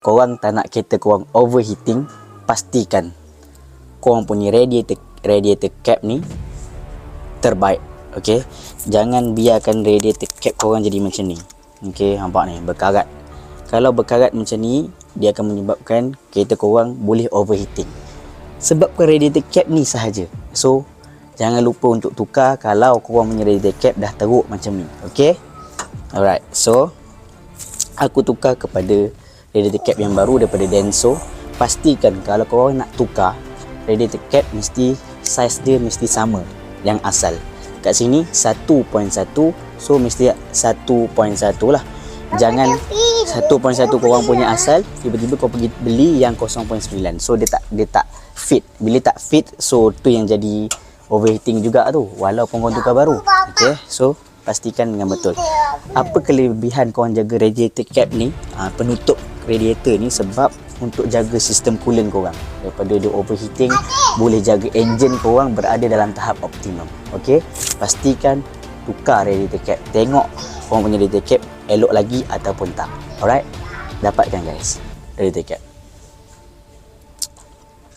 korang tak nak kereta korang overheating, pastikan korang punya radiator cap ni terbaik. Okey, jangan biarkan radiator cap korang jadi macam ni. Okey, nampak ni berkarat. Kalau berkarat macam ni, dia akan menyebabkan kereta korang boleh overheating. Sebabkan radiator cap ni sahaja. So jangan lupa untuk tukar kalau korang punya radiator cap dah teruk macam ni. Okey, alright. So aku tukar kepada radiator cap yang baru daripada Denso. Pastikan kalau korang nak tukar radiator cap, mesti saiz dia mesti sama yang asal. Kat sini 1.1, so mesti 1.1 lah. Jangan 1.1 korang punya asal, tiba-tiba korang pergi beli yang 0.9. So dia tak fit. Bila tak fit, so tu yang jadi overheating juga tu, walaupun korang tukar baru. Okay, so pastikan dengan betul. Apa kelebihan korang jaga radiator cap ni, penutup radiator ni, sebab untuk jaga sistem coolant korang daripada dia overheating, boleh jaga enjin korang berada dalam tahap optimum. Okey, pastikan tukar radiator cap. Tengok korang punya radiator cap elok lagi ataupun tak. Alright, dapatkan guys radiator cap.